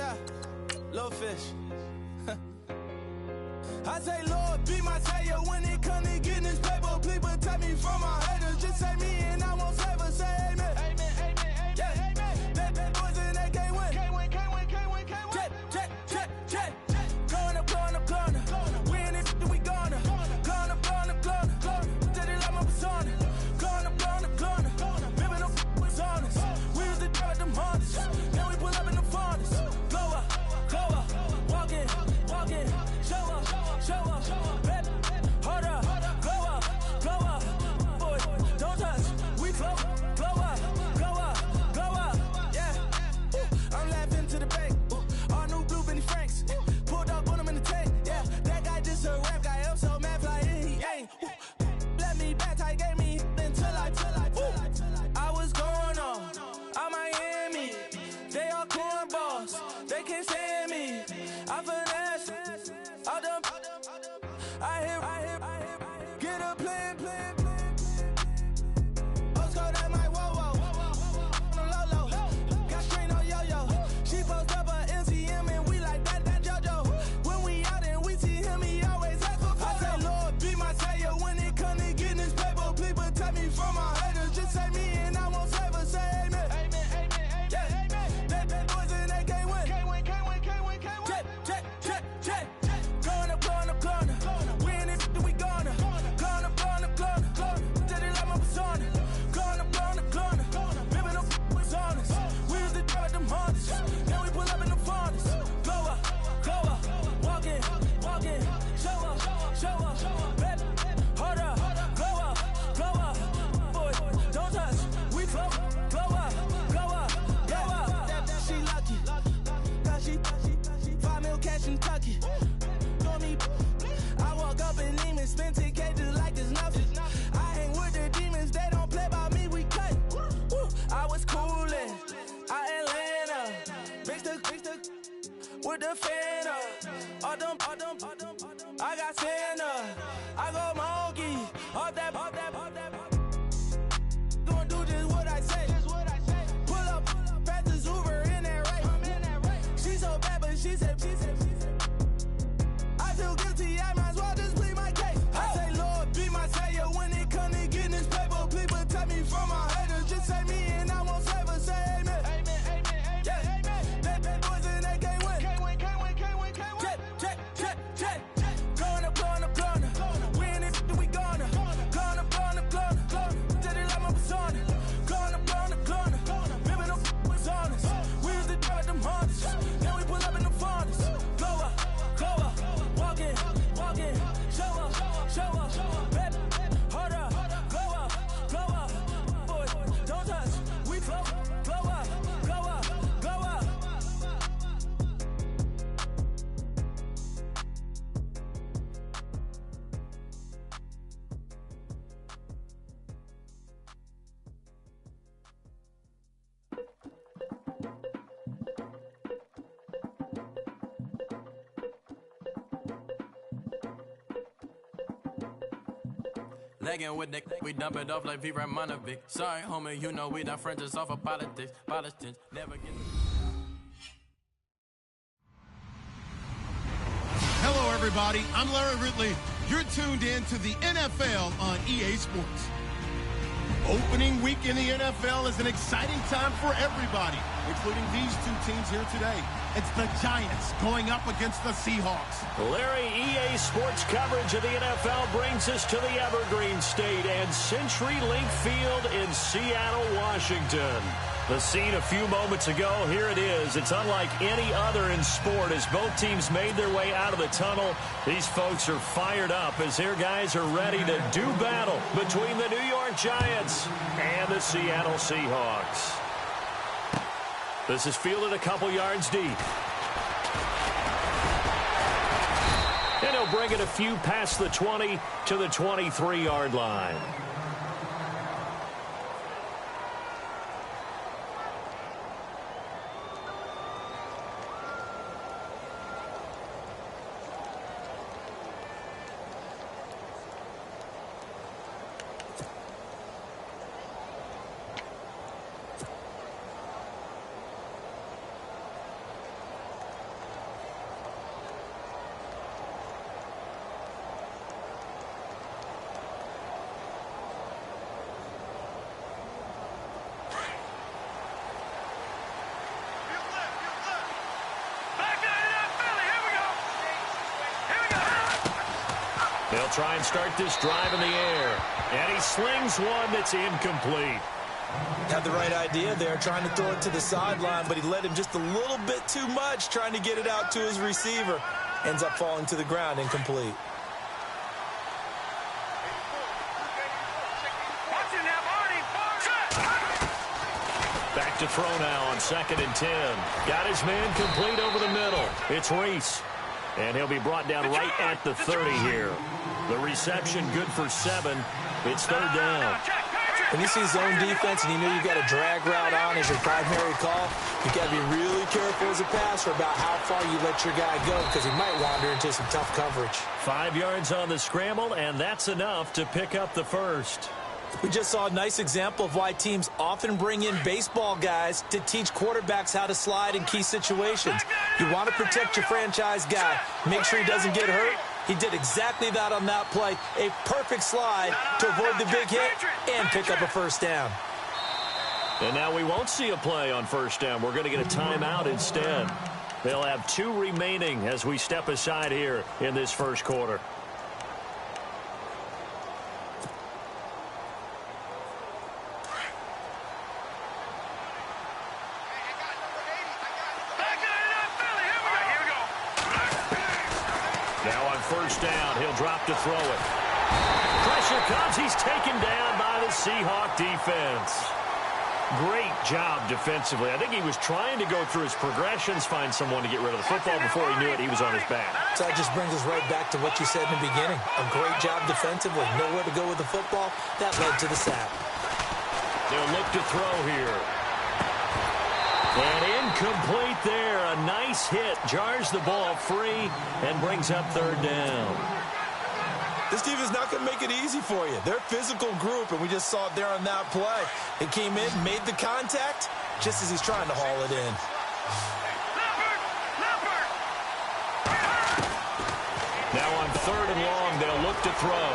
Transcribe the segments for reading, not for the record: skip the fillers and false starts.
Yeah, little fish. I say, Lord, be my savior when it comes to getting this paper. Please protect me from my haters. Just say me and I won't save us. Say amen. Amen, amen, amen, yeah. Amen. That boys in that can't win. Can't win, can't win, can't win, can't win. Check. Going up. We in it, we gonna. Going up. Did it like my persona. Going up. Living up was honest. We was the drive at them Hondas. Then we pull up in the Fondas. Glow up. Walk in. Show up. Baby, hold up. Glow up. Boy, don't touch. We flow up. Yeah. I'm laughing to the bank. All new blue Benny Franks. Pulled up on him in the tank. Yeah, that guy just a rap guy. I'm so mad flying, he ain't. Let me back, I gave me until I was going on Miami. They all cornballs. They can't stand me. I finesse. All them. I hear. Get a plan. Osco, that my whoa. Low. Got strain on yo-yo. She post up a MCM and we like that JoJo. When we out and we see him, he always ask for photo. I say, Lord, be my savior when it comes to getting this paper. Please protect me from my haters. Just say me and I won't save us. Say amen. Amen. Yeah. That boys in that can't win. Can't win. Check. Going up. We in it, we gonna. Going up. Did it like my persona. Going up. Living up was honest. We was the drive at them Hondas. Then we pull up in the Fondas. Glow up. Walk in. Show up. Baby, hold up. Glow up. Boy, don't touch. We flow. Glow up. That she lucky. Cause she 5 mil cash in Kentucky. Know me. I walk up in demons, spend 10K just like it's nothing. I hang with the demons, they don't play by me, we cut. I was coolin', Atlanta, mixed with the Fanta. All them, I got Santa, I go monkey, all that. Gonna do just what I say. Pull up, past the Uber in that race. She so bad, but she said. I feel guilty, I might as well just plead my case. I say, Lord, be my savior when it comes to getting this paper. Please protect me from my haters. Just say me and I won't save us. Say amen. Amen. Yeah. That boys in that can't win. Can't win. Check. Going up. We in it, we gonna. Going up. Did it like my persona. Going up. Living up was honest. We was the drive at them Hondas. Then we pull up in the Fondas. Glow up. Walk in. Show up. Baby, hold up. Glow up. Boy, don't touch. We flow. Glow up. Legging with Nick, we dump it off like V. Ramanovic. Sorry, homie, you know we done friends just off of politics. Politics never get. Hello, everybody. I'm Larry Ridley. You're tuned in to the NFL on EA Sports. Opening week in the NFL is an exciting time for everybody, including these two teams here today. It's the Giants going up against the Seahawks. Larry, EA Sports coverage of the NFL brings us to the Evergreen State and CenturyLink Field in Seattle, Washington. The scene a few moments ago, here it is. It's unlike any other in sport as both teams made their way out of the tunnel. These folks are fired up as their guys are ready to do battle between the New York Giants and the Seattle Seahawks. This is fielded a couple yards deep. And he'll bring it a few past the 20 to the 23-yard line. try and start this drive in the air. And he slings one that's incomplete. Had the right idea there, trying to throw it to the sideline, but he led him just a little bit too much, trying to get it out to his receiver. Ends up falling to the ground, incomplete. Back to throw now on 2nd and 10. Got his man complete over the middle. It's Reese. And he'll be brought down right at the 30 here. The reception good for 7. It's 3rd down. When you see zone defense and you know you've got a drag route on as your primary call, you've got to be really careful as a passer about how far you let your guy go because he might wander into some tough coverage. 5 yards on the scramble, and that's enough to pick up the first. We just saw a nice example of why teams often bring in baseball guys to teach quarterbacks how to slide in key situations. You want to protect your franchise guy. Make sure he doesn't get hurt. He did exactly that on that play. A perfect slide to avoid the big hit and pick up a first down. And now we won't see a play on first down. We're going to get a timeout instead. They'll have 2 remaining as we step aside here in this first quarter. First down, he'll drop to throw it. Pressure comes, he's taken down by the Seahawk defense. Great job defensively. I think he was trying to go through his progressions, find someone to get rid of the football. Before he knew it, he was on his back. So that just brings us right back to what you said in the beginning. A great job defensively. Nowhere to go with the football. That led to the sack. They'll look to throw here. And incomplete there. A nice hit. Jars the ball free and brings up 3rd down. This team is not going to make it easy for you. They're a physical group, and we just saw it there on that play. They came in, made the contact, just as he's trying to haul it in. Now on 3rd and long, they'll look to throw.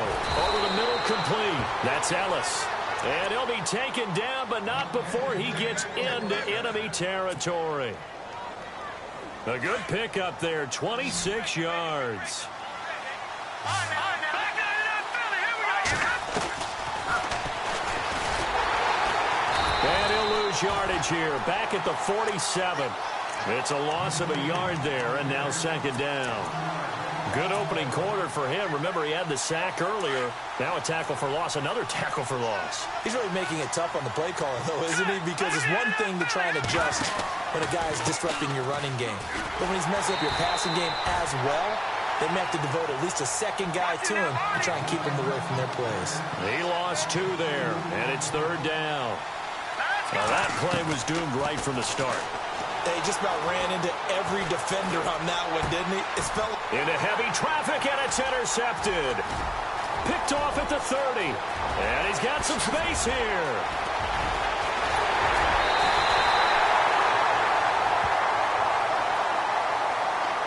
Over the middle, complete. That's Ellis. And he'll be taken down, but not before he gets into enemy territory. A good pickup there, 26 yards. And he'll lose yardage here, back at the 47. It's a loss of a yard there, and now 2nd down. Good opening quarter for him. Remember, he had the sack earlier. Now a tackle for loss, another tackle for loss. He's really making it tough on the play caller, though, isn't he? Because it's one thing to try and adjust when a guy is disrupting your running game. But when he's messing up your passing game as well, they may have to devote at least a second guy to him to try and keep him away from their plays. He lost 2 there, and it's 3rd down. Now that play was doomed right from the start. He just about ran into every defender on that one, didn't he? It felt into heavy traffic, and it's intercepted. Picked off at the 30. And he's got some space here.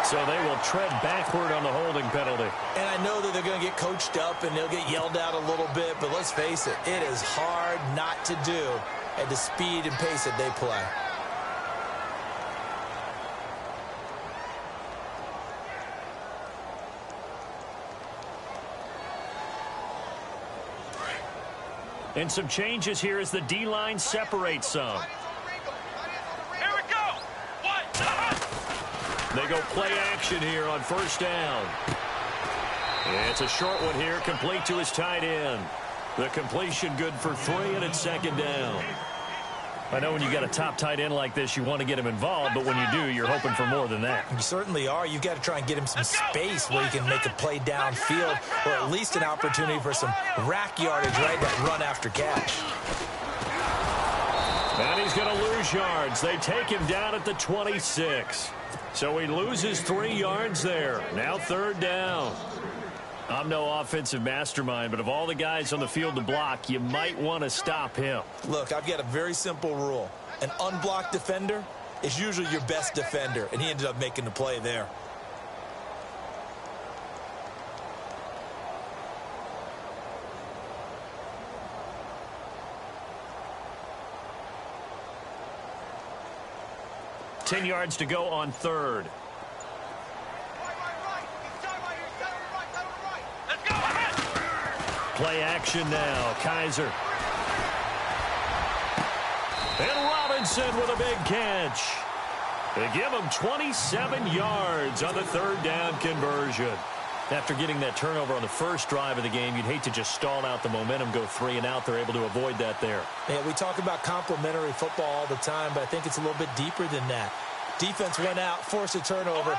So they will tread backward on the holding penalty. And I know that they're going to get coached up and they'll get yelled at a little bit, but let's face it, it is hard not to do at the speed and pace that they play. And some changes here as the D-line separates some. Here we go. They go play action here on 1st down. And it's a short one here, complete to his tight end. The completion good for 3, and it's 2nd down. I know when you got a top tight end like this, you want to get him involved, but when you do, you're hoping for more than that. You certainly are. You've got to try and get him some space where he can make a play downfield, or at least an opportunity for some rack yardage, right? That run after catch. And he's going to lose yards. They take him down at the 26. So he loses 3 yards there. Now 3rd down. I'm no offensive mastermind, but of all the guys on the field to block, you might want to stop him. Look, I've got a very simple rule. An unblocked defender is usually your best defender, and he ended up making the play there. Ten yards to go on 3rd. Let's go. Play action now. Kaiser. And Robinson with a big catch. They give him 27 yards on the third down conversion. After getting that turnover on the first drive of the game, you'd hate to just stall out the momentum, go 3 and out. They're able to avoid that there. Yeah, we talk about complementary football all the time, but I think it's a little bit deeper than that. Defense went out, forced a turnover,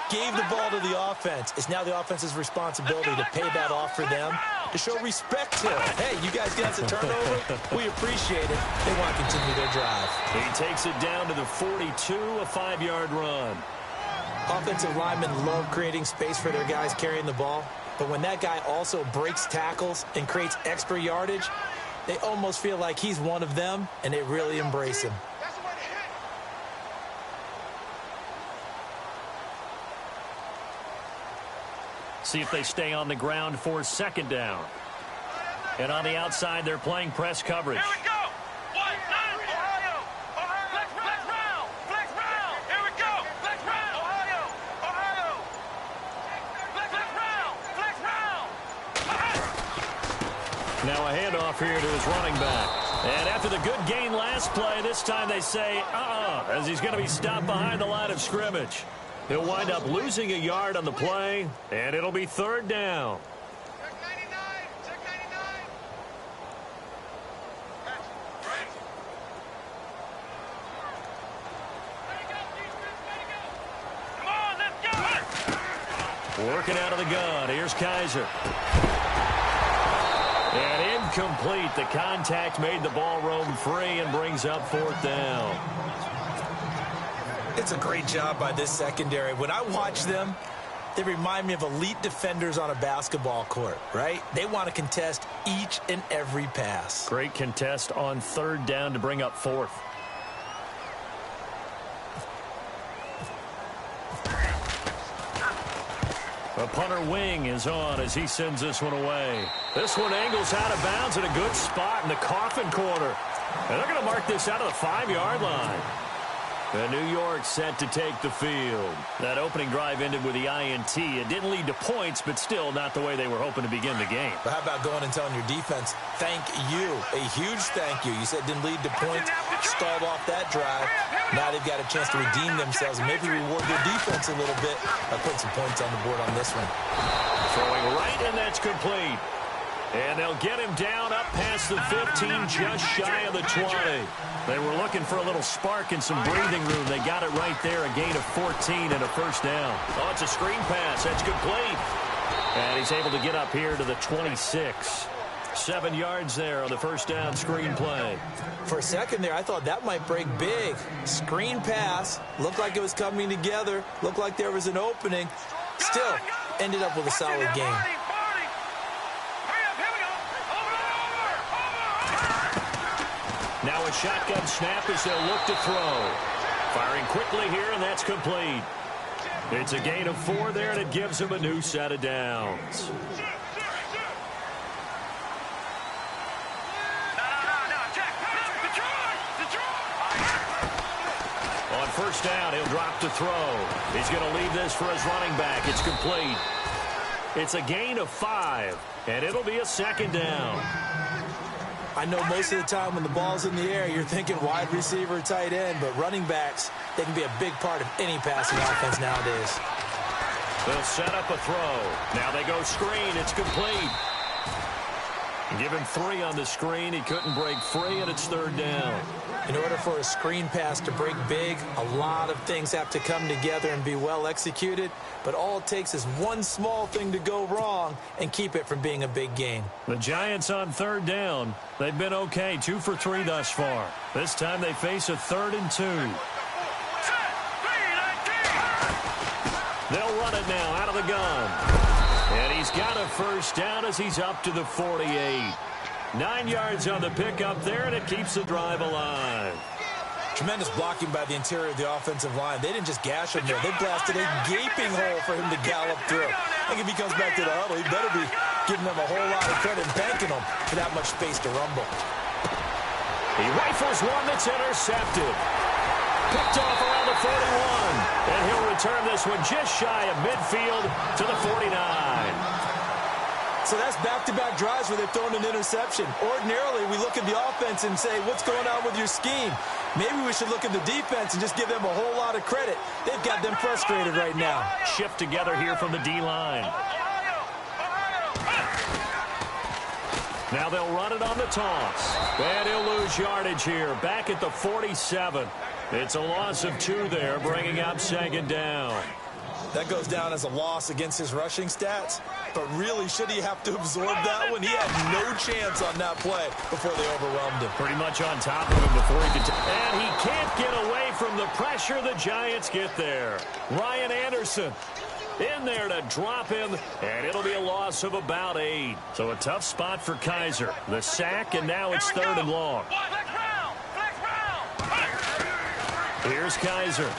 gave the ball to the offense. It's now the offense's responsibility to pay that off for them, to show respect to it. Hey, you guys got us a turnover. We appreciate it. They want to continue their drive. He takes it down to the 42, a 5-yard run. Offensive linemen love creating space for their guys carrying the ball, but when that guy also breaks tackles and creates extra yardage, they almost feel like he's one of them, and they really embrace him. See if they stay on the ground for second down. And on the outside, they're playing press coverage. Here we go. Ohio. Flex round. Here we go. Flex round. Ohio. Flex round. Now a handoff here to his running back. And after the good gain last play, this time they say, as he's going to be stopped behind the line of scrimmage. He'll wind up losing a yard on the play, and it'll be third down. Check 99. Check 99. Come on, let's go. Working out of the gun. Here's Kaiser. And incomplete. The contact made the ball roam free and brings up fourth down. It's a great job by this secondary. When I watch them, they remind me of elite defenders on a basketball court, right? They want to contest each and every pass. Great contest on third down to bring up fourth. The punter wing is on as he sends this one away. This one angles out of bounds in a good spot in the coffin corner. And they're going to mark this out of the 5-yard line. And New York set to take the field. That opening drive ended with the INT. It didn't lead to points, but still not the way they were hoping to begin the game. But how about going and telling your defense, thank you, a huge thank you. You said it didn't lead to points, stalled off that drive. Now they've got a chance to redeem themselves and maybe reward their defense a little bit by putting some points on the board on this one. Throwing right, and that's complete. And they'll get him down up past the 15, just shy of the 20. They were looking for a little spark and some breathing room. They got it right there, a gain of 14 and a first down. Oh, it's a screen pass. That's complete. And he's able to get up here to the 26. 7 yards there on the first down screen play. For a second there, I thought that might break big. Screen pass. Looked like it was coming together. Looked like there was an opening. Still, ended up with a solid game. Now a shotgun snap as they'll look to throw. Firing quickly here, and that's complete. It's a gain of 4 there, and it gives them a new set of downs. On first down, he'll drop to throw. He's going to leave this for his running back. It's complete. It's a gain of 5, and it'll be a second down. I know most of the time when the ball's in the air, you're thinking wide receiver, tight end, but running backs, they can be a big part of any passing offense nowadays. They'll set up a throw. Now they go screen. It's complete. Give him 3 on the screen. He couldn't break free, and it's third down. In order for a screen pass to break big, a lot of things have to come together and be well executed, but all it takes is one small thing to go wrong and keep it from being a big gain. The Giants on third down. They've been okay, 2 for 3 thus far. This time they face a 3rd and 2. They'll run it now out of the gun. And he's got a first down as he's up to the 48. 9 yards on the pickup there, and it keeps the drive alive. Tremendous blocking by the interior of the offensive line. They didn't just gash him there. They blasted a gaping hole for him to gallop through. I think if he comes back to the huddle, he better be giving them a whole lot of credit and thanking them for that much space to rumble. He rifles one that's intercepted. Picked off around the 41. And he'll return this one just shy of midfield to the 49. So that's back-to-back drives where they've thrown an interception. Ordinarily, we look at the offense and say, what's going on with your scheme? Maybe we should look at the defense and just give them a whole lot of credit. They've got them frustrated right now. Shift together here from the D-line. Now they'll run it on the toss. And he'll lose yardage here. Back at the 47. It's a loss of 2 there, bringing up second down. That goes down as a loss against his rushing stats. But really, should he have to absorb that one? He had no chance on that play before they overwhelmed him. Pretty much on top of him before he could. And he can't get away from the pressure the Giants get there. Ryan Anderson in there to drop him, and it'll be a loss of about 8. So a tough spot for Kaiser. The sack, and now it's 3rd and long. Here's Kaiser.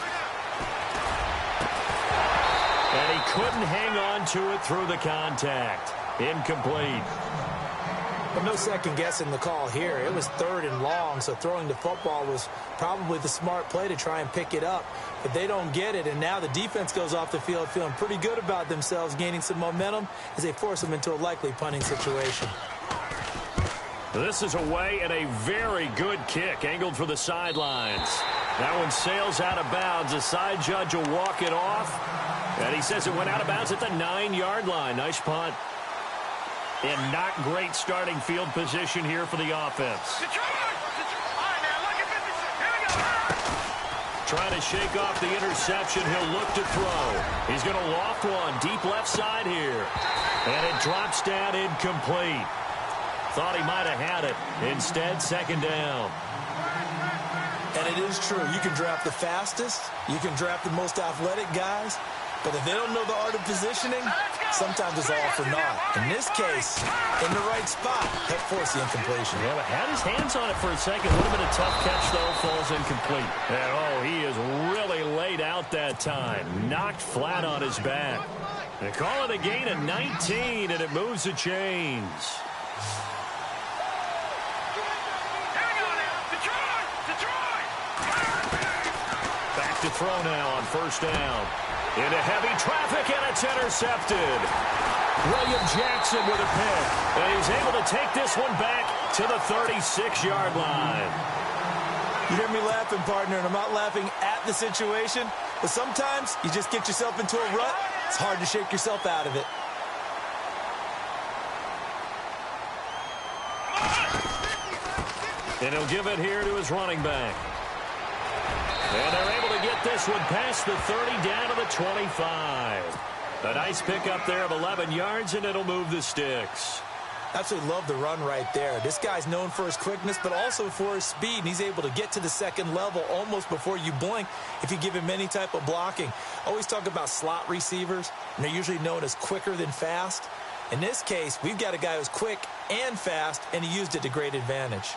And he couldn't hang on to it through the contact. Incomplete. But no second guessing the call here. It was 3rd and long, so throwing the football was probably the smart play to try and pick it up. But they don't get it, and now the defense goes off the field feeling pretty good about themselves, gaining some momentum as they force them into a likely punting situation. This is away and a very good kick, angled for the sidelines. That one sails out of bounds. The side judge will walk it off. And he says it went out of bounds at the 9-yard line. Nice punt. And not great starting field position here for the offense. Trying to shake off the interception. He'll look to throw. He's going to loft one deep left side here. And it drops down incomplete. Thought he might have had it. Instead, second down. And it is true. You can draft the fastest. You can draft the most athletic guys. But if they don't know the art of positioning, sometimes it's all for naught. In this case, in the right spot, that forced the incompletion. Yeah, but had his hands on it for a second. Would have been a tough catch, though. Falls incomplete. And, oh, he is really laid out that time. Knocked flat on his back. They call it a gain of 19, and it moves the chains. Back to throw now on 1st down. Into heavy traffic, and it's intercepted. William Jackson with a pick. And he's able to take this one back to the 36-yard line. You hear me laughing, partner, and I'm not laughing at the situation, but sometimes you just get yourself into a rut. It's hard to shake yourself out of it. And he'll give it here to his running back. And they're able to get this one past the 30 down to the 25. A nice pickup there of 11 yards, and it'll move the sticks. Absolutely love the run right there. This guy's known for his quickness, but also for his speed. And he's able to get to the second level almost before you blink if you give him any type of blocking. Always talk about slot receivers, and they're usually known as quicker than fast. In this case, we've got a guy who's quick and fast, and he used it to great advantage.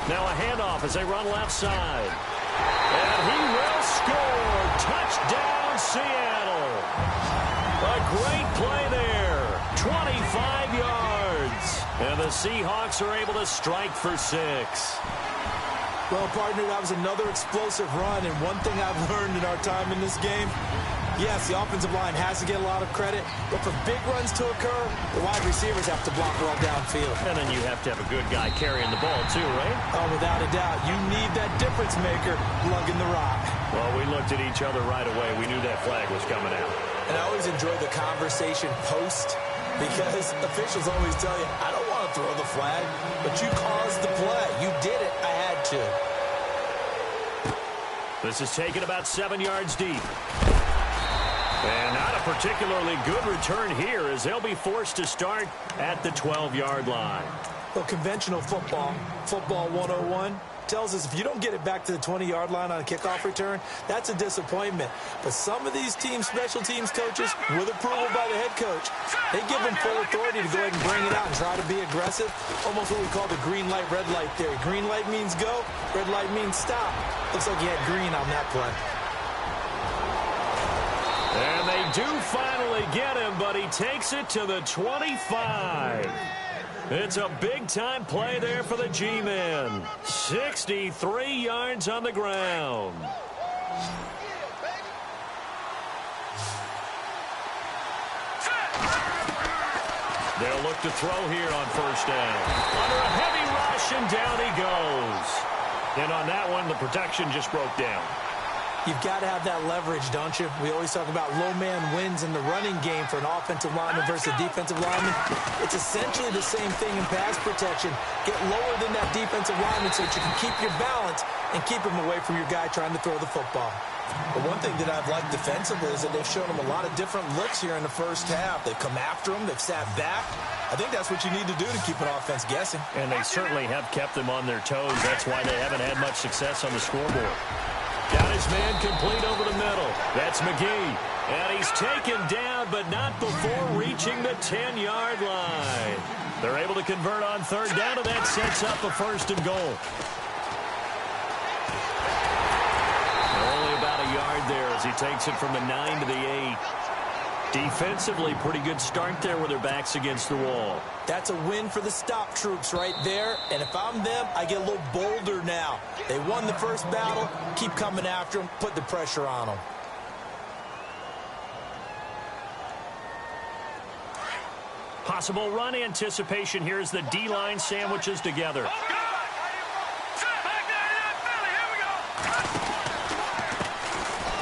Now a handoff as they run left side. And he will score. Touchdown, Seattle. A great play there. 25 yards. And the Seahawks are able to strike for 6. Well, partner, that was another explosive run. And one thing I've learned in our time in this game, yes, the offensive line has to get a lot of credit, but for big runs to occur, the wide receivers have to block well downfield. And then you have to have a good guy carrying the ball too, right? Oh, without a doubt. You need that difference maker lugging the rock. Well, we looked at each other right away. We knew that flag was coming out. And I always enjoy the conversation post, because officials always tell you, I don't want to throw the flag, but you caused the play. You did it. I had to. This is taken about 7 yards deep. And not a particularly good return here as they'll be forced to start at the 12-yard line. Well, conventional football 101, tells us if you don't get it back to the 20-yard line on a kickoff return, that's a disappointment. But some of these teams, special teams coaches, with approval by the head coach, they give them full authority to go ahead and bring it out and try to be aggressive. Almost what we call the green light, red light theory. Green light means go, red light means stop. Looks like you had green on that play. And they do finally get him, but he takes it to the 25. It's a big-time play there for the G-men. 63 yards on the ground. They'll look to throw here on first down. Under a heavy rush, and down he goes. And on that one, the protection just broke down. You've got to have that leverage, don't you? We always talk about low man wins in the running game for an offensive lineman versus a defensive lineman. It's essentially the same thing in pass protection. Get lower than that defensive lineman so that you can keep your balance and keep him away from your guy trying to throw the football. But one thing that I've liked defensively is that they've shown him a lot of different looks here in the first half. They've come after him. They've sat back. I think that's what you need to do to keep an offense guessing. And they certainly have kept them on their toes. That's why they haven't had much success on the scoreboard. Got his man complete over the middle. That's McGee. And he's taken down, but not before reaching the 10-yard line. They're able to convert on third down, and that sets up a first and goal. They're only about a yard there as he takes it from the 9 to the 8. Defensively, pretty good start there with their backs against the wall. That's a win for the stop troops right there. And if I'm them, I get a little bolder now. They won the first battle. Keep coming after them. Put the pressure on them. Possible run anticipation here as the D-line sandwiches together.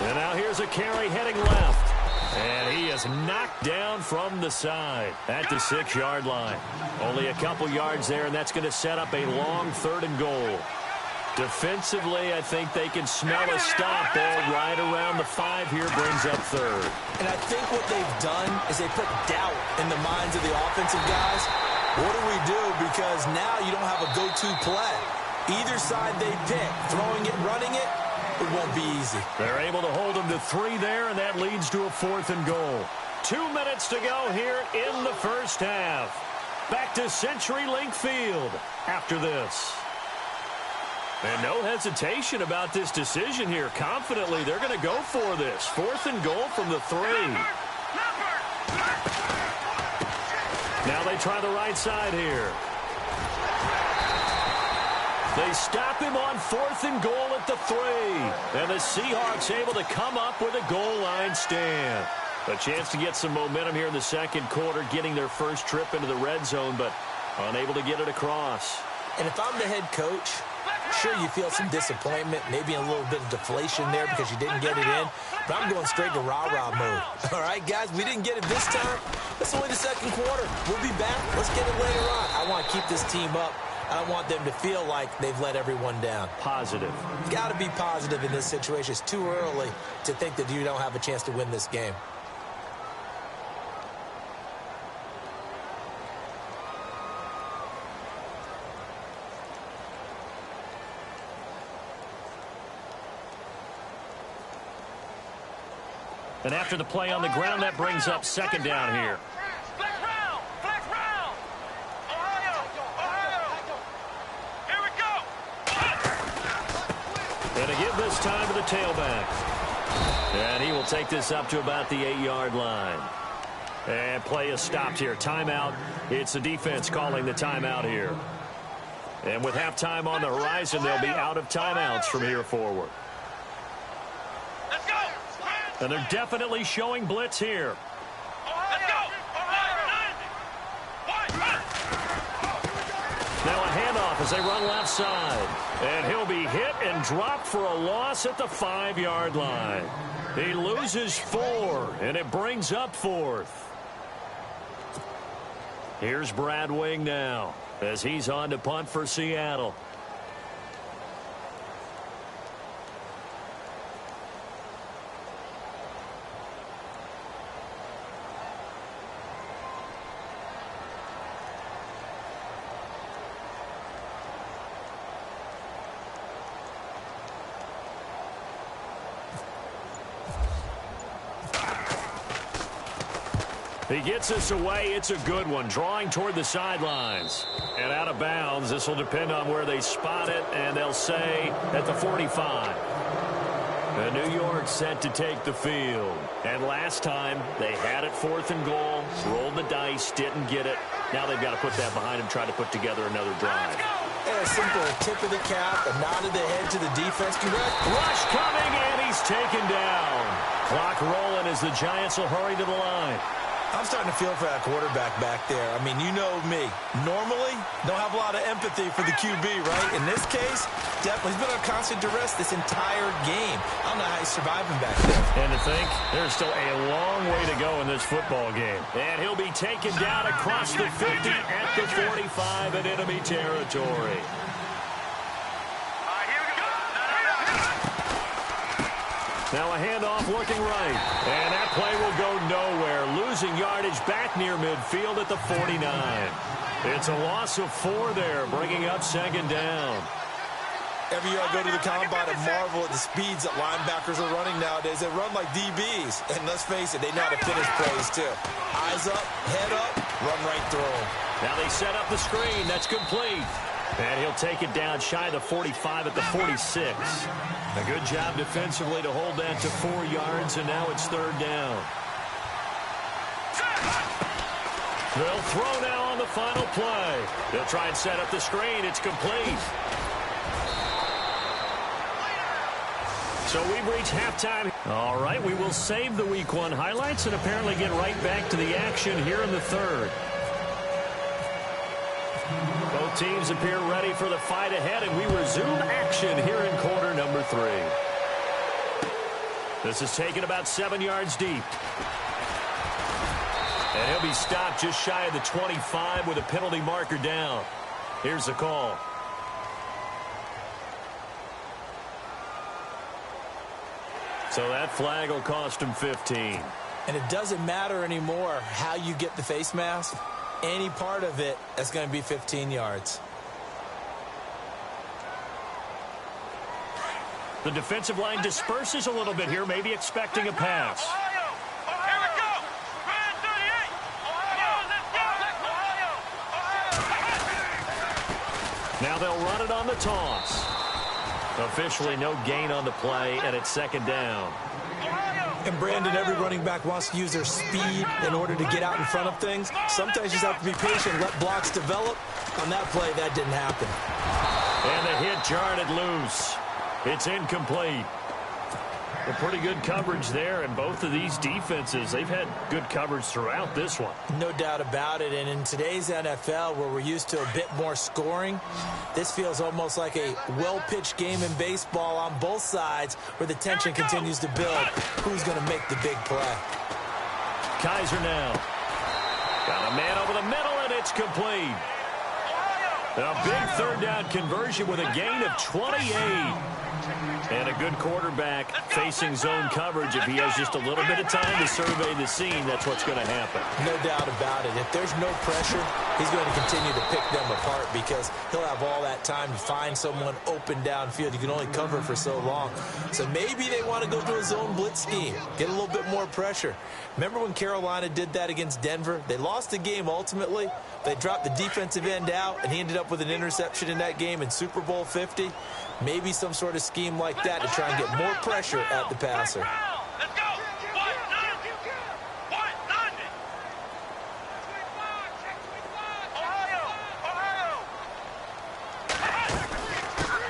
And now here's a carry heading left. And he is knocked down from the side at the 6-yard line. Only a couple yards there, and that's going to set up a long third and goal. Defensively, I think they can smell a stop ball right around the 5 here, brings up third. And I think what they've done is they put doubt in the minds of the offensive guys. What do we do? Because now you don't have a go-to play. Either side they pick, throwing it, running it, it won't be easy. They're able to hold them to 3 there, and that leads to a 4th and goal. 2 minutes to go here in the first half. Back to CenturyLink Field after this. And no hesitation about this decision here. Confidently, they're going to go for this. 4th and goal from the 3. Now they try the right side here. They stop him on 4th and goal at the 3. And the Seahawks able to come up with a goal line stand. A chance to get some momentum here in the second quarter, getting their first trip into the red zone, but unable to get it across. And if I'm the head coach, sure you feel some disappointment, maybe a little bit of deflation there because you didn't get it in. But I'm going straight to rah-rah mode. All right, guys, we didn't get it this time. It's only the second quarter. We'll be back. Let's get it later on. I want to keep this team up. I don't want them to feel like they've let everyone down. Positive. You've got to be positive in this situation. It's too early to think that you don't have a chance to win this game. And after the play on the ground, that brings up second down here. And to give this time to the tailback. And he will take this up to about the 8-yard line. And play is stopped here. Timeout. It's the defense calling the timeout here. And with halftime on the horizon, they'll be out of timeouts from here forward. And they're definitely showing blitz here. Now a handoff as they run left side. And he'll be hit and dropped for a loss at the 5-yard line. He loses 4, and it brings up 4th. Here's Brad Wing now as he's on to punt for Seattle. He gets this away. It's a good one. Drawing toward the sidelines. And out of bounds. This will depend on where they spot it. And they'll say at the 45. And New York set to take the field. And last time, they had it 4th and goal, rolled the dice, didn't get it. Now they've got to put that behind them, try to put together another drive. Yeah, simple tip of the cap, a nod of the head to the defense. Rush coming, and he's taken down. Clock rolling as the Giants will hurry to the line. I'm starting to feel for that quarterback back there. I mean, you know me. Normally, don't have a lot of empathy for the QB, right? In this case, definitely. He's been on constant duress this entire game. I don't know how he's surviving back there. And to think, there's still a long way to go in this football game. And he'll be taken down across the 50 at the 45 in enemy territory. Now a handoff looking right. And that play will go nowhere. Losing yardage back near midfield at the 49. It's a loss of 4 there, bringing up 2nd down. Every year I go to the combine and marvel at the speeds that linebackers are running nowadays. They run like DBs. And let's face it, they know how to finish plays too. Eyes up, head up, run right through them. Now they set up the screen. That's complete. And he'll take it down shy of the 45 at the 46. A good job defensively to hold that to 4 yards, and now it's 3rd down. They'll throw now on the final play. They'll try and set up the screen. It's complete. So we've reached halftime. All right, we will save the Week 1 highlights and apparently get right back to the action here in the 3rd. Both teams appear ready for the fight ahead, and we resume action here in quarter number 3. This is taken about 7 yards deep. And he'll be stopped just shy of the 25 with a penalty marker down. Here's the call. So that flag will cost him 15. And it doesn't matter anymore how you get the face mask. Any part of it is going to be 15 yards. The defensive line disperses a little bit here, maybe expecting a pass. Now they'll run it on the toss. Officially no gain on the play, and it's 2nd down. And Brandon, every running back wants to use their speed in order to get out in front of things. Sometimes you just have to be patient, let blocks develop. On that play, that didn't happen. And the hit jarred it loose. It's incomplete. A pretty good coverage there, and both of these defenses, they've had good coverage throughout this one. No doubt about it, and in today's NFL, where we're used to a bit more scoring, this feels almost like a well-pitched game in baseball on both sides, where the tension continues to build. Who's going to make the big play? Kaiser now. Got a man over the middle, and it's complete. A big 3rd down conversion with a gain of 28. And a good quarterback facing zone coverage. If he has just a little bit of time to survey the scene, that's what's going to happen. No doubt about it. If there's no pressure, he's going to continue to pick them apart because he'll have all that time to find someone open downfield. You can only cover for so long. So maybe they want to go to a zone blitz scheme, get a little bit more pressure. Remember when Carolina did that against Denver? They lost the game ultimately. They dropped the defensive end out, and he ended up with an interception in that game in Super Bowl 50. Maybe some sort of scheme like that to try and get more pressure at the passer. Let's go.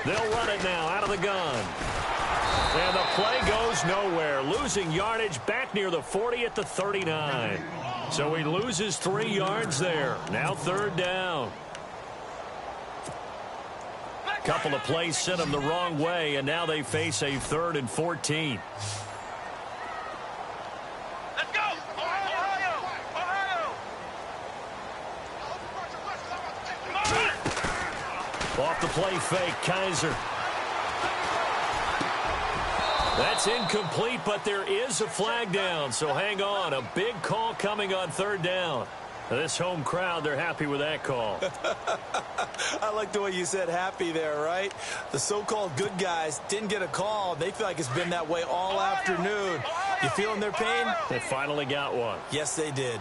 They'll run it now out of the gun. And the play goes nowhere. Losing yardage back near the 40 at the 39. So he loses 3 yards there. Now 3rd down. Couple of plays sent him the wrong way, and now they face a 3rd and 14. Let's go. Ohio. Off the play fake, Kaiser. That's incomplete, but there is a flag down, so hang on. A big call coming on 3rd down. This home crowd, they're happy with that call. I like the way you said happy there, right? The so-called good guys didn't get a call. They feel like it's been that way all afternoon. You feeling their pain? They finally got one. Yes, they did.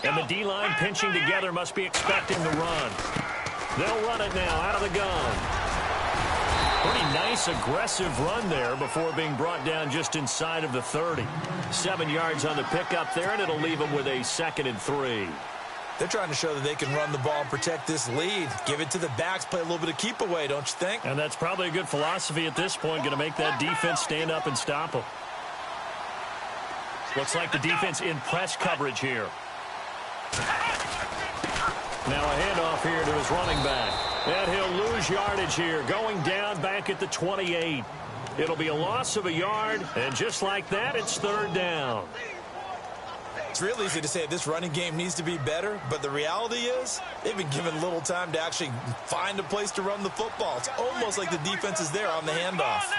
And the D-line pinching together must be expecting the run. They'll run it now out of the gun. Pretty nice, aggressive run there before being brought down just inside of the 30. 7 yards on the pickup there, and it'll leave them with a 2nd and 3. They're trying to show that they can run the ball and protect this lead. Give it to the backs, play a little bit of keep away, don't you think? And that's probably a good philosophy at this point, going to make that defense stand up and stop them. Looks like the defense in press coverage here. Now a handoff here to his running back. And he'll lose yardage here, going down back at the 28. It'll be a loss of a yard, and just like that, it's 3rd down. It's real easy to say this running game needs to be better, but the reality is they've been given little time to actually find a place to run the football. It's almost like the defense is there on the handoff.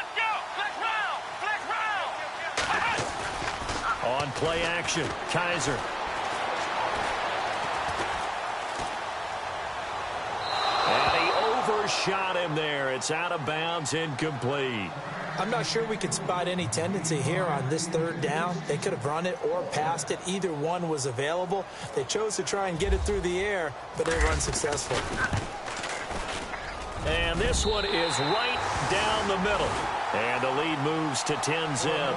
On play action, Kaiser. And he overshot him there. It's out of bounds, incomplete. I'm not sure we could spot any tendency here on this 3rd down. They could have run it or passed it. Either one was available. They chose to try and get it through the air, but they were unsuccessful. And this one is right down the middle. And the lead moves to 10-zip.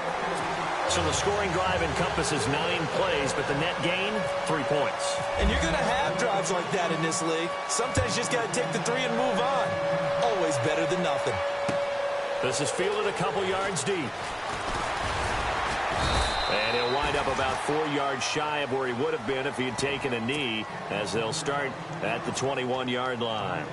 So the scoring drive encompasses 9 plays, but the net gain, 3 points. And you're going to have drives like that in this league. Sometimes you just got to take the 3 and move on. Always better than nothing. This is fielded a couple yards deep. And he'll wind up about 4 yards shy of where he would have been if he had taken a knee, as they'll start at the 21-yard line.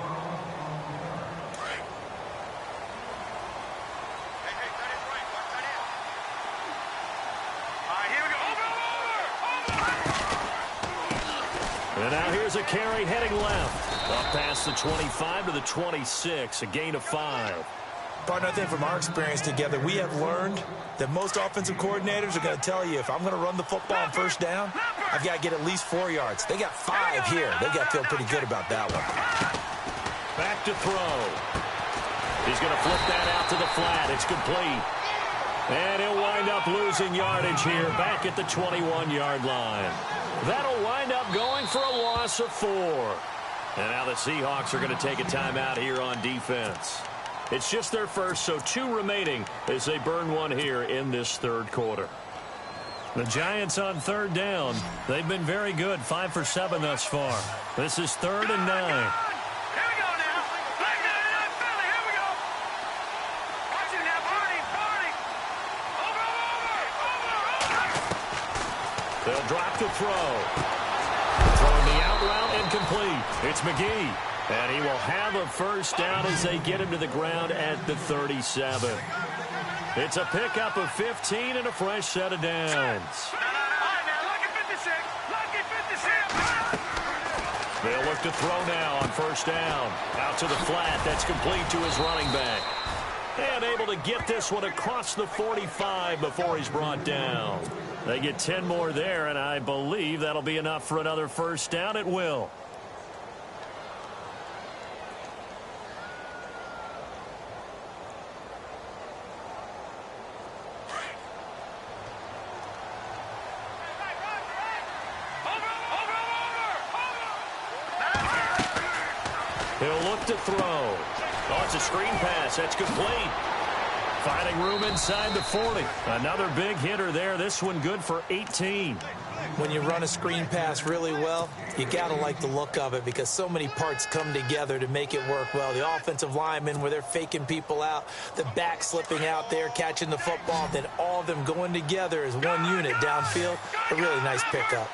And now here's a carry heading left. Up past the 25 to the 26, a gain of 5. Partner, I think from our experience together, we have learned that most offensive coordinators are going to tell you, if I'm going to run the football on 1st down, I've got to get at least 4 yards. They got 5 here. They got to feel pretty good about that one. Back to throw. He's going to flip that out to the flat. It's complete. And he'll wind up losing yardage here back at the 21-yard line. That'll wind up going for a loss of 4. And now the Seahawks are going to take a timeout here on defense. It's just their first, so 2 remaining as they burn one here in this 3rd quarter. The Giants on 3rd down. They've been very good, 5 for 7 thus far. This is 3rd and 9. Here we go now. Like that, Philly. Here we go. Watch it now, party. Over. They'll drop the throw. Throwing the out route incomplete. It's McGee. And he will have a 1st down as they get him to the ground at the 37. It's a pickup of 15 and a fresh set of downs. All right, now, lucky 56. Lucky 56. They'll look to throw now on 1st down. Out to the flat. That's complete to his running back. And able to get this one across the 45 before he's brought down. They get 10 more there, and I believe that'll be enough for another 1st down. It will. He'll look to throw. Oh, it's a screen pass. That's complete. Finding room inside the 40. Another big hitter there. This one good for 18. When you run a screen pass really well, you got to like the look of it because so many parts come together to make it work well. The offensive linemen where they're faking people out, the back slipping out there, catching the football, then all of them going together as one unit downfield. A really nice pickup.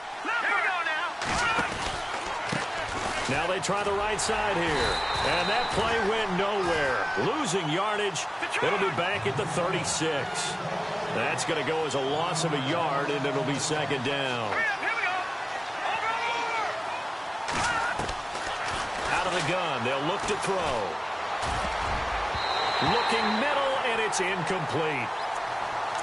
Now they try the right side here. And that play went nowhere. Losing yardage. It'll be back at the 36. That's going to go as a loss of a yard, and it'll be 2nd down. Out of the gun. They'll look to throw. Looking middle, and it's incomplete.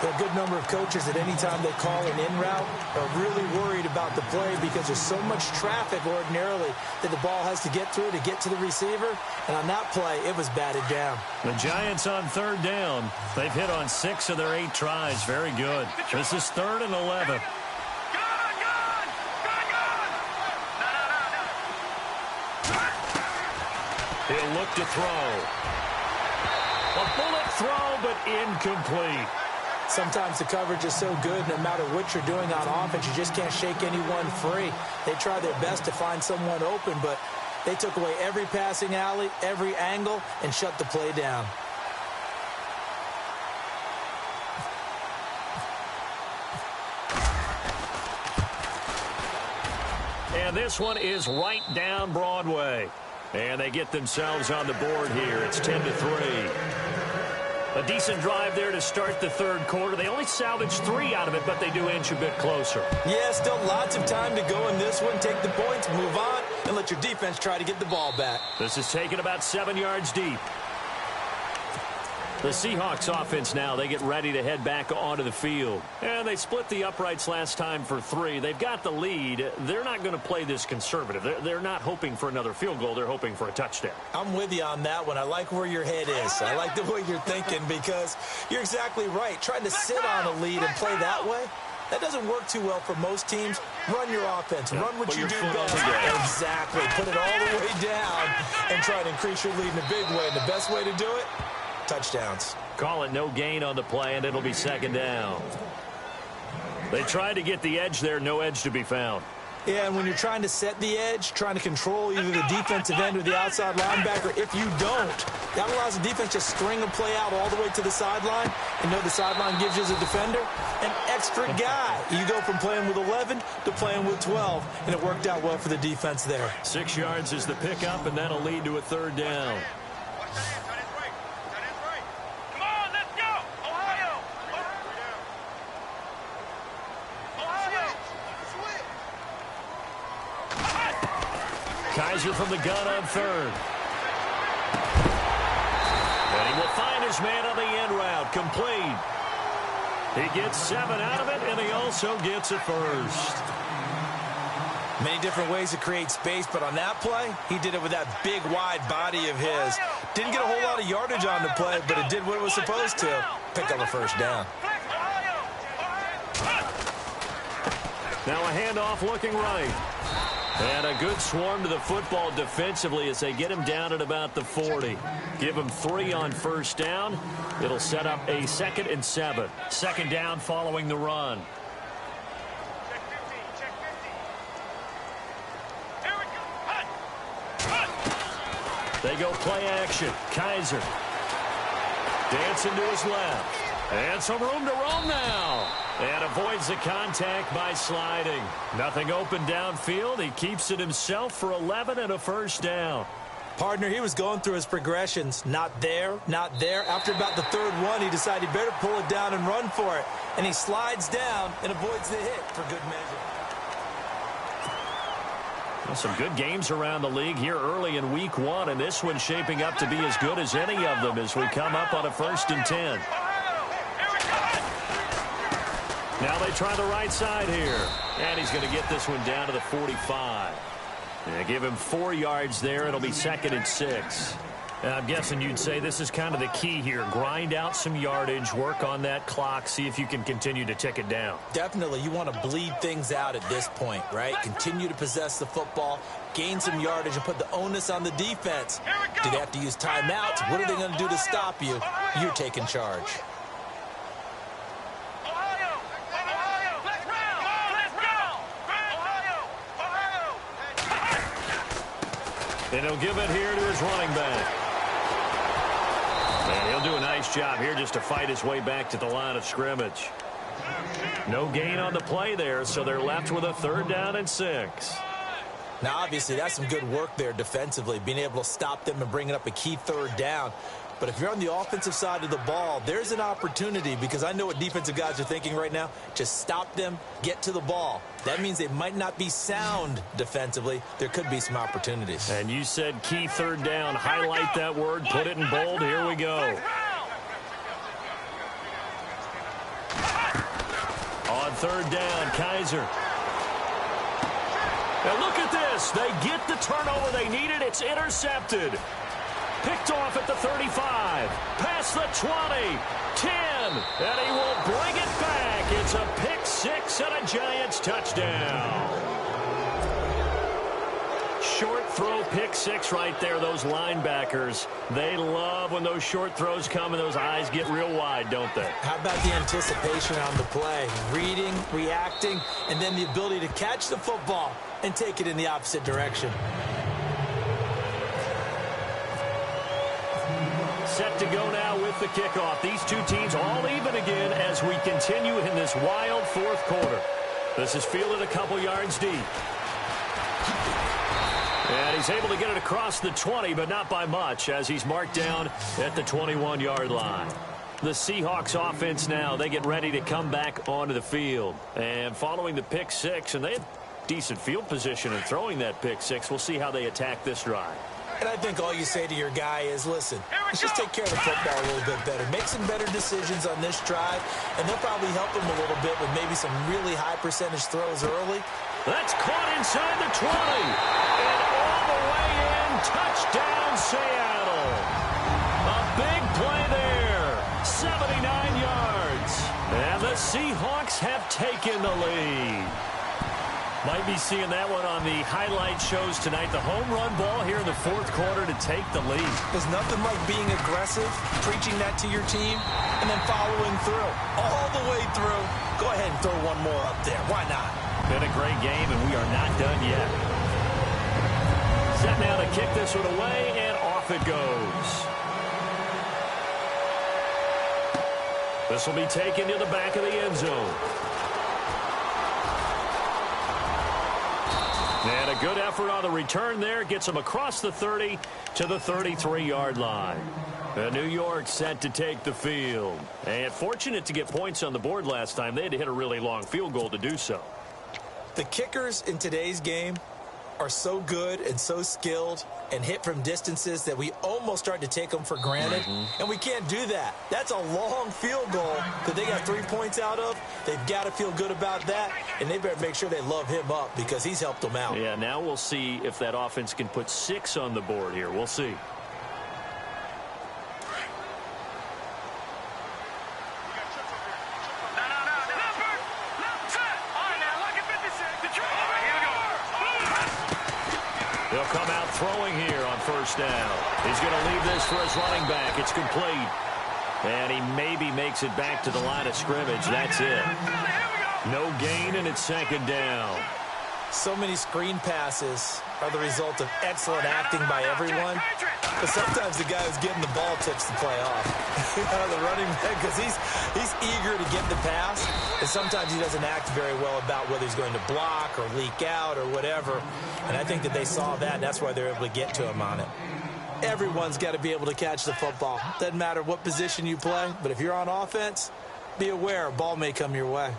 A good number of coaches at any time they call an in route are really worried about the play because there's so much traffic ordinarily that the ball has to get through to get to the receiver. And on that play, it was batted down. The Giants on 3rd down. They've hit on 6 of their 8 tries. Very good. This is 3rd and 11. He'll look to throw. A bullet throw, but incomplete. Sometimes the coverage is so good, no matter what you're doing on offense, you just can't shake anyone free. They try their best to find someone open, but they took away every passing alley, every angle, and shut the play down. And this one is right down Broadway. And they get themselves on the board here. It's 10-3. A decent drive there to start the third quarter. They only salvaged 3 out of it, but they do inch a bit closer. Yeah, still lots of time to go in this one. Take the points, move on, and let your defense try to get the ball back. This is taken about 7 yards deep. The Seahawks offense now, they get ready to head back onto the field. And they split the uprights last time for 3. They've got the lead. They're not going to play this conservative. They're not hoping for another field goal. They're hoping for a touchdown. I'm with you on that one. I like where your head is. I like the way you're thinking because you're exactly right. Trying to sit on a lead and play that way, that doesn't work too well for most teams. Run your offense. Run what you do best. Exactly. Put it all the way down and try to increase your lead in a big way. And the best way to do it, touchdowns. Call it no gain on the play, and it'll be second down. They tried to get the edge there. No edge to be found. Yeah, and when you're trying to set the edge, trying to control either the defensive end or the outside linebacker, if you don't, that allows the defense to string a play out all the way to the sideline. And know the sideline gives you as a defender an extra guy. You go from playing with 11 to playing with 12, and it worked out well for the defense there. 6 yards is the pickup, and that'll lead to a third down. Kaiser from the gun on third. And he will find his man on the end route. Complete. He gets 7 out of it, and he also gets a first. Many different ways to create space, but on that play, he did it with that big, wide body of his. Didn't get a whole lot of yardage on the play, but it did what it was supposed to. Pick up a first down. Now a handoff looking right. And a good swarm to the football defensively as they get him down at about the 40. Give him 3 on first down. It'll set up a 2nd and 7. Second down following the run. They go play action. Kaiser. Dancing to his left. And some room to roam now. And avoids the contact by sliding. Nothing open downfield. He keeps it himself for 11 and a first down. Partner, he was going through his progressions. Not there, not there. After about the third one, he decided he better pull it down and run for it. And he slides down and avoids the hit for good measure. Well, some good games around the league here early in week 1. And this one's shaping up to be as good as any of them as we come up on a 1st and 10. Now they try the right side here. And he's going to get this one down to the 45. Yeah, give him 4 yards there. It'll be 2nd and 6. I'm guessing you'd say this is kind of the key here. Grind out some yardage, work on that clock, see if you can continue to tick it down. Definitely. You want to bleed things out at this point, right? Continue to possess the football, gain some yardage, and put the onus on the defense. Do they have to use timeouts? What are they going to do to stop you? You're taking charge. And he'll give it here to his running back. And he'll do a nice job here just to fight his way back to the line of scrimmage. No gain on the play there, so they're left with a 3rd down and 6. Now, obviously, that's some good work there defensively, being able to stop them and bringing up a key 3rd down. But if you're on the offensive side of the ball, there's an opportunity because I know what defensive guys are thinking right now. Just stop them, get to the ball. That means they might not be sound defensively. There could be some opportunities. And you said key 3rd down. Highlight that word. Put it in bold. Here we go. On 3rd down, Kaiser. And look at this. They get the turnover they needed. It's intercepted. Picked off at the 35, past the 20, 10, and he will bring it back. It's a pick 6 and a Giants touchdown. short throw pick six right there. Those linebackers, they love when those short throws come and those eyes get real wide, don't they? How about the anticipation on the play? Reading, reacting, and then the ability to catch the football and take it in the opposite direction. Set to go now with the kickoff. These two teams all even again as we continue in this wild fourth quarter. This is fielded a couple yards deep. And he's able to get it across the 20, but not by much, as he's marked down at the 21-yard line. The Seahawks offense now, they get ready to come back onto the field. And following the pick six, and they have decent field position in throwing that pick six. We'll see how they attack this drive. And I think all you say to your guy is, listen, let's just take care of the football a little bit better. Make some better decisions on this drive, and they'll probably help him a little bit with maybe some really high percentage throws early. That's caught inside the 20. And all the way in, touchdown Seattle. A big play there, 79 yards. And the Seahawks have taken the lead. Might be seeing that one on the highlight shows tonight. The home run ball here in the fourth quarter to take the lead. There's nothing like being aggressive, preaching that to your team, and then following through. All the way through. Go ahead and throw one more up there. Why not? Been a great game, and we are not done yet. Set now to kick this one away, and off it goes. This will be taken to the back of the end zone. And a good effort on the return there. Gets him across the 30 to the 33-yard line. New York set to take the field. And fortunate to get points on the board last time. They had to hit a really long field goal to do so. The kickers in today's game are so good and so skilled and hit from distances that we almost start to take them for granted. And we can't do that. That's a long field goal that they got 3 points out of. They've got to feel good about that, and they better make sure they love him up because he's helped them out. Yeah, now we'll see if that offense can put 6 on the board here. We'll see. He'll come out throwing here on first down. He's going to leave this for his running back. It's complete. And he maybe makes it back to the line of scrimmage. That's it. No gain, and it's second down. So many screen passes are the result of excellent acting by everyone. But sometimes the guy who's getting the ball tips the play off. The running back, because he's eager to get the pass. And sometimes he doesn't act very well about whether he's going to block or leak out or whatever. And I think that they saw that, and that's why they're able to get to him on it. Everyone's got to be able to catch the football. Doesn't matter what position you play, but if you're on offense, be aware a ball may come your way.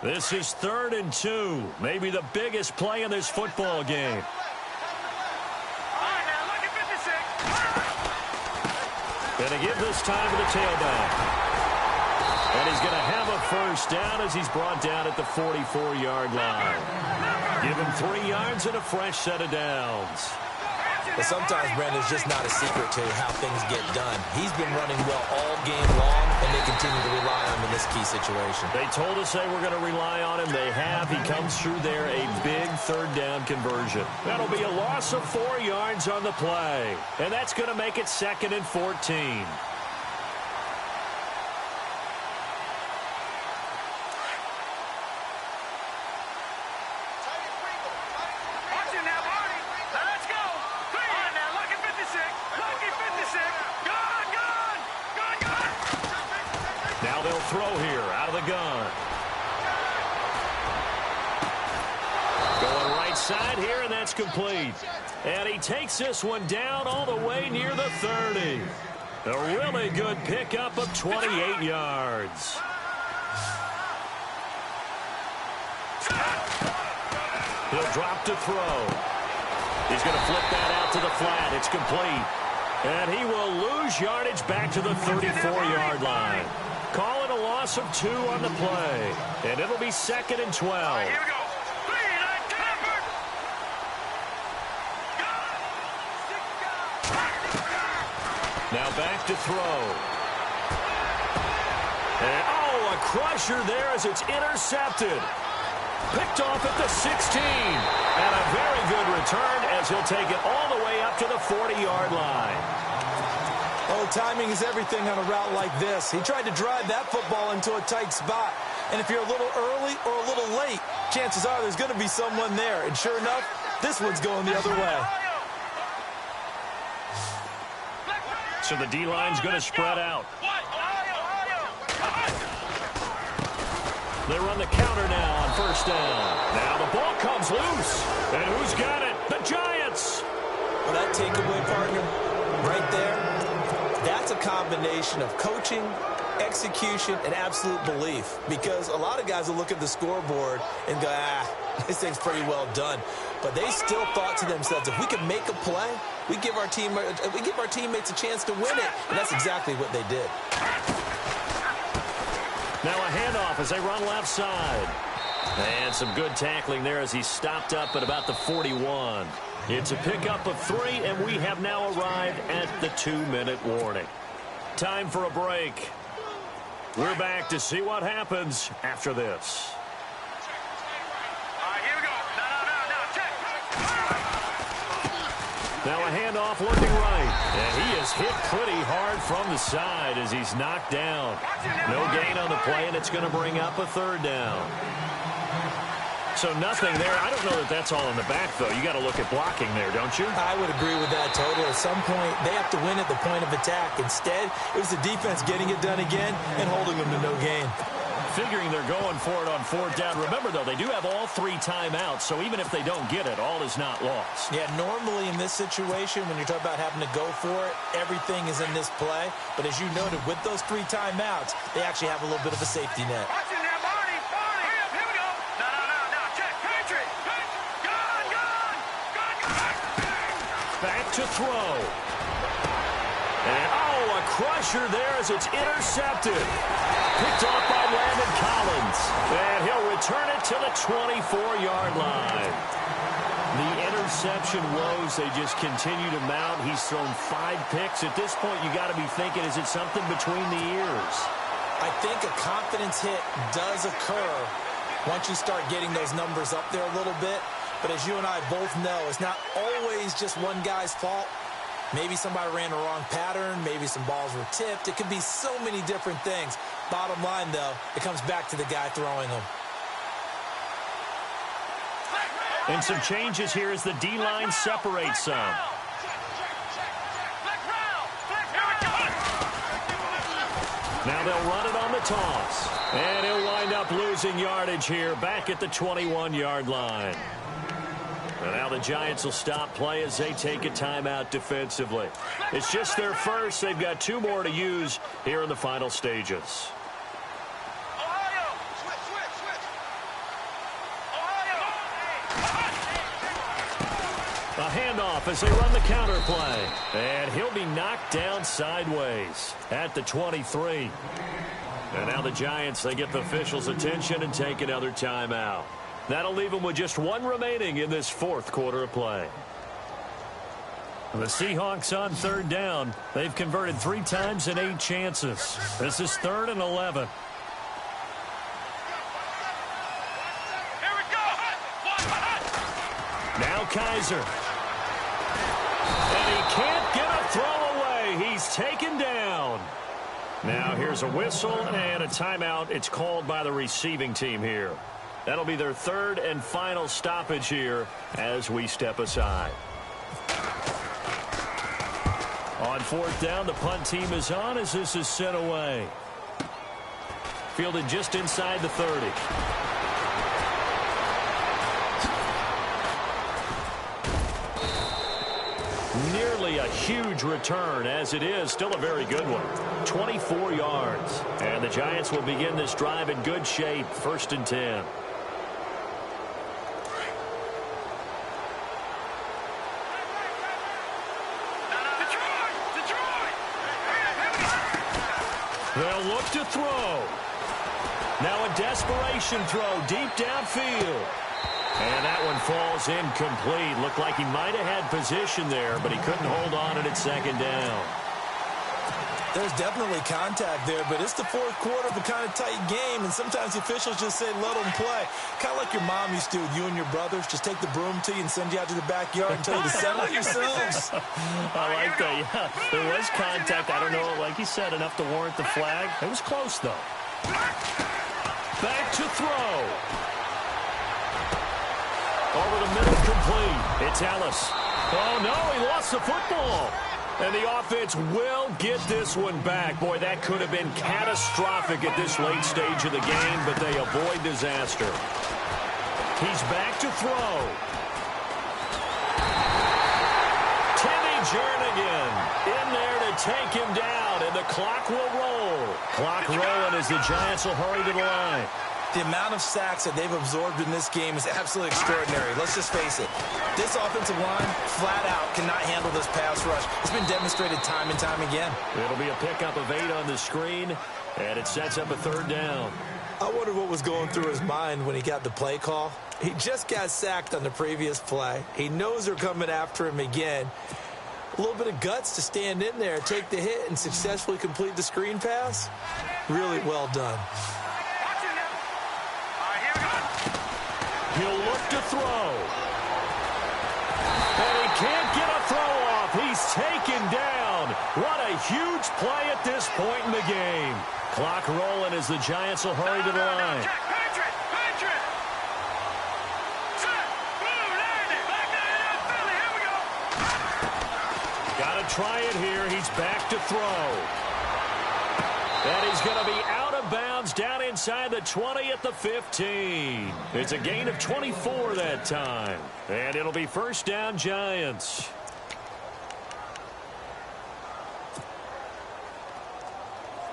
This is 3rd and 2. Maybe the biggest play in this football game. Gonna give this time to the tailback. And he's going to have a first down as he's brought down at the 44-yard line. Give him 3 yards and a fresh set of downs. But sometimes, Brandon, it's just not a secret to how things get done. He's been running well all game long, and they continue to rely on him in this key situation. They told us they were going to rely on him. They have. He comes through there, a big 3rd down conversion. That'll be a loss of 4 yards on the play. And that's going to make it 2nd and 14. Now they'll throw here out of the gun. Going right side here, and that's complete. And he takes this one down all the way near the 30. A really good pickup of 28 yards. He'll drop to throw. He's going to flip that out to the flat. It's complete. And he will lose yardage back to the 34-yard line. Call it a loss of 2 on the play. And it'll be 2nd and 12. Right, here we go. Now back to throw. And, oh, a crusher there as it's intercepted. Picked off at the 16. And a very good return as he'll take it all the way up to the 40-yard line. Oh, timing is everything on a route like this. He tried to drive that football into a tight spot. And if you're a little early or a little late, chances are there's going to be someone there. And sure enough, this one's going the other way. So the D-line's going to spread out. They run the counter now on first down. Now the ball comes loose. And who's got it? The Giants. Well, that takeaway, partner, right there, that's a combination of coaching, execution, and absolute belief. Because a lot of guys will look at the scoreboard and go, this thing's pretty well done. But they still thought to themselves, if we can make a play, we give our teammates a chance to win it. And that's exactly what they did. Now a handoff as they run left side. And some good tackling there as he stopped up at about the 41. It's a pickup of 3, and we have now arrived at the 2-minute warning. Time for a break. We're back to see what happens after this. All right, here we go. No, check. Now a handoff looking right. And he is hit pretty hard from the side as he's knocked down. No gain on the play, and it's going to bring up a 3rd down. So nothing there. I don't know that that's all in the back, though. You got to look at blocking there, don't you? I would agree with that totally. At some point, they have to win at the point of attack. Instead, it was the defense getting it done again and holding them to no gain. Figuring they're going for it on 4th down. Remember, though, they do have all 3 timeouts, so even if they don't get it, all is not lost. Yeah, normally in this situation, when you're talking about having to go for it, everything is in this play. But as you noted, with those 3 timeouts, they actually have a little bit of a safety net. Back to throw. And, a crusher there as it's intercepted. Picked off by Landon Collins. And he'll return it to the 24-yard line. The interception woes, they just continue to mount. He's thrown 5 picks. At this point, you got to be thinking, is it something between the ears? I think a confidence hit does occur once you start getting those numbers up there a little bit. But as you and I both know, it's not always just one guy's fault. Maybe somebody ran the wrong pattern. Maybe some balls were tipped. It could be so many different things. Bottom line, though, it comes back to the guy throwing them. And some changes here as the D-line separates some. Now they'll run it on the toss. And he'll wind up losing yardage here back at the 21-yard line. And now the Giants will stop play as they take a timeout defensively. It's just their first. They've got 2 more to use here in the final stages. A handoff as they run the counter play. And he'll be knocked down sideways at the 23. And now the Giants, they get the officials' attention and take another timeout. That'll leave them with just 1 remaining in this 4th quarter of play. The Seahawks on 3rd down. They've converted 3 times in 8 chances. This is 3rd and 11. Here we go. Now Kaiser. And he can't get a throw away. He's taken down. Now here's a whistle and a timeout. It's called by the receiving team here. That'll be their 3rd and final stoppage here as we step aside. On 4th down, the punt team is on as this is sent away. Fielded just inside the 30. Nearly a huge return, as it is still a very good one. 24 yards. And the Giants will begin this drive in good shape. 1st and 10. They'll look to throw. Now a desperation throw deep downfield. And that one falls incomplete. Looked like he might have had position there, but he couldn't hold on at 2nd down. There's definitely contact there, but it's the fourth quarter of a kind of tight game, and sometimes the officials just say, let them play. Kind of like your mom used to with you and your brothers. Just take the broom to you and send you out to the backyard and tell you to settle it yourselves. I like that, yeah. There was contact. I don't know, like you said, enough to warrant the flag. It was close, though. Back to throw. Over the middle, complete. It's Ellis. Oh, no, he lost the football. And the offense will get this one back. Boy, that could have been catastrophic at this late stage of the game, but they avoid disaster. He's back to throw. Timmy Jernigan in there to take him down, and the clock will roll. Clock rolling as the Giants will hurry to the line. The amount of sacks that they've absorbed in this game is absolutely extraordinary. Let's just face it. This offensive line, flat out, cannot handle this pass rush. It's been demonstrated time and time again. It'll be a pickup of 8 on the screen, and it sets up a third down. I wonder what was going through his mind when he got the play call. He just got sacked on the previous play. He knows they're coming after him again. A little bit of guts to stand in there, take the hit, and successfully complete the screen pass. Really well done. He'll look to throw. And he can't get a throw off. He's taken down. What a huge play at this point in the game. Clock rolling as the Giants will hurry to the line. Got to try it here. He's back to throw. And he's going to be out of bounds down inside the 20 at the 15. It's a gain of 24 that time. And it'll be first down, Giants.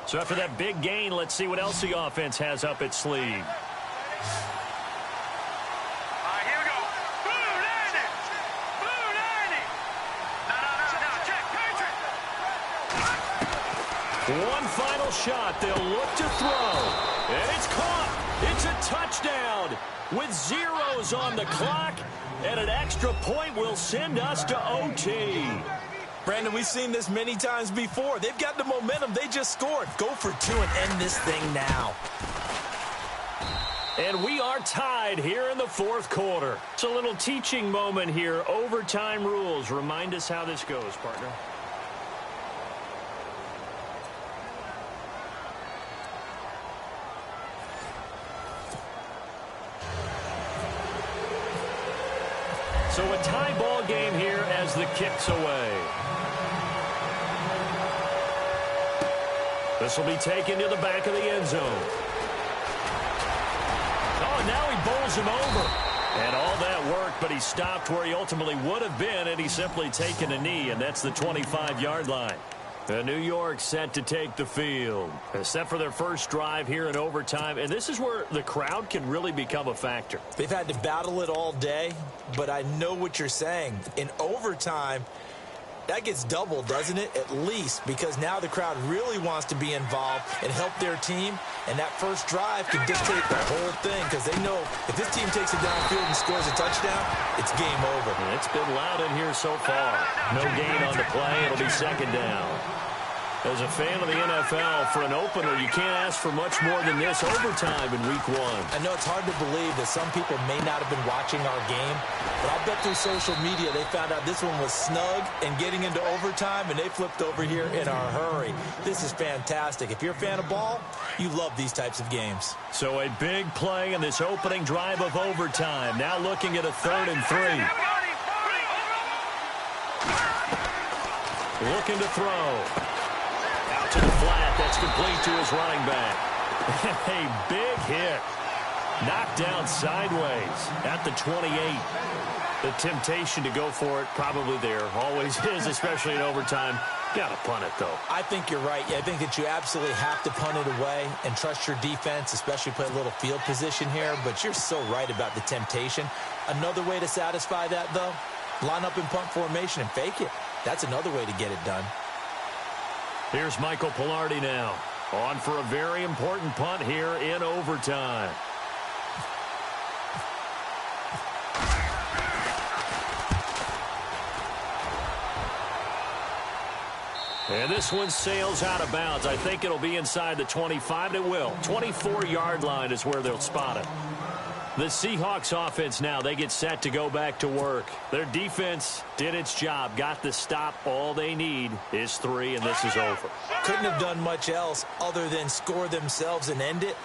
So after that big gain, let's see what else the offense has up its sleeve. One final shot. They'll look to throw. And it's caught. It's a touchdown with zeros on the clock. And an extra point will send us to OT. Brandon, we've seen this many times before. They've got the momentum. They just scored. Go for 2 and end this thing now. And we are tied here in the fourth quarter. It's a little teaching moment here. Overtime rules. Remind us how this goes, partner. So a tie ball game here as the kick's away. This will be taken to the back of the end zone. Oh, now he bowls him over. And all that work, but he stopped where he ultimately would have been, and he's simply taken a knee, and that's the 25-yard line. New York set to take the field. Set for their first drive here in overtime, and this is where the crowd can really become a factor. They've had to battle it all day, but I know what you're saying. In overtime, that gets doubled, doesn't it? At least, because now the crowd really wants to be involved and help their team, and that first drive can dictate the whole thing, because they know if this team takes it downfield and scores a touchdown, it's game over. It's been loud in here so far. No gain on the play. It'll be second down. As a fan of the NFL, for an opener, you can't ask for much more than this overtime in week 1. I know it's hard to believe that some people may not have been watching our game, but I'll bet through social media they found out this one was snug and getting into overtime, and they flipped over here in a hurry. This is fantastic. If you're a fan of ball, you love these types of games. So a big play in this opening drive of overtime. Now looking at a 3rd and 3. Looking to throw. To the flat, that's complete to his running back. A big hit. Knocked down sideways at the 28. The temptation to go for it probably there. Always is, especially in overtime. Got to punt it, though. I think you're right. I think that you absolutely have to punt it away and trust your defense, especially play a little field position here. But you're so right about the temptation. Another way to satisfy that, though, line up in punt formation and fake it. That's another way to get it done. Here's Michael Pilardi now, on for a very important punt here in overtime. And this one sails out of bounds. I think it'll be inside the 25, and it will. 24-yard line is where they'll spot it. The Seahawks offense now, they get set to go back to work. Their defense did its job, got the stop. All they need is 3, and this is over. Couldn't have done much else other than score themselves and end it.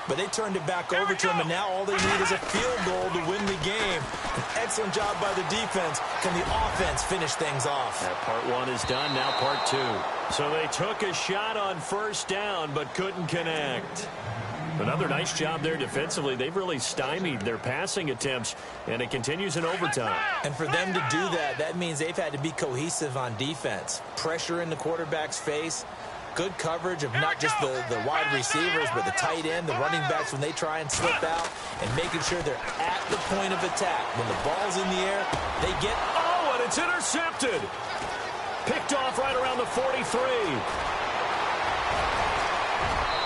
But they turned it back over to them, and now all they need is a field goal to win the game. An excellent job by the defense. Can the offense finish things off? That part 1 is done, now part 2. So they took a shot on first down, but couldn't connect. Another nice job there defensively. They've really stymied their passing attempts, and it continues in overtime. And for them to do that, that means they've had to be cohesive on defense. Pressure in the quarterback's face. Good coverage of not just the wide receivers, but the tight end, the running backs when they try and slip out, and making sure they're at the point of attack. When the ball's in the air, they get... Oh, and it's intercepted. Picked off right around the 43.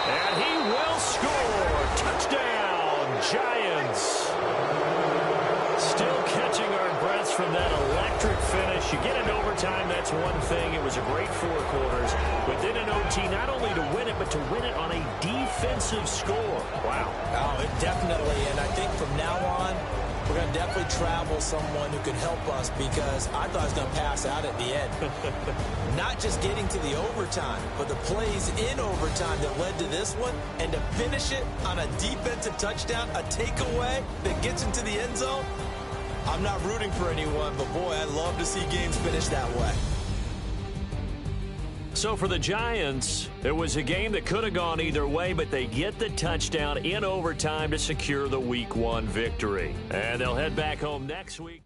And he will score. Touchdown, Giants. Still catching our breaths from that electric finish. You get into overtime, that's one thing. It was a great 4 quarters. But then in OT, not only to win it, but to win it on a defensive score. Wow. Oh, definitely. And I think from now on, we're going to definitely travel someone who can help us, because I thought I was going to pass out at the end. Not just getting to the overtime, but the plays in overtime that led to this one, and to finish it on a defensive touchdown, a takeaway that gets into the end zone. I'm not rooting for anyone, but boy, I'd love to see games finish that way. So for the Giants, it was a game that could have gone either way, but they get the touchdown in overtime to secure the Week 1 victory. And they'll head back home next week.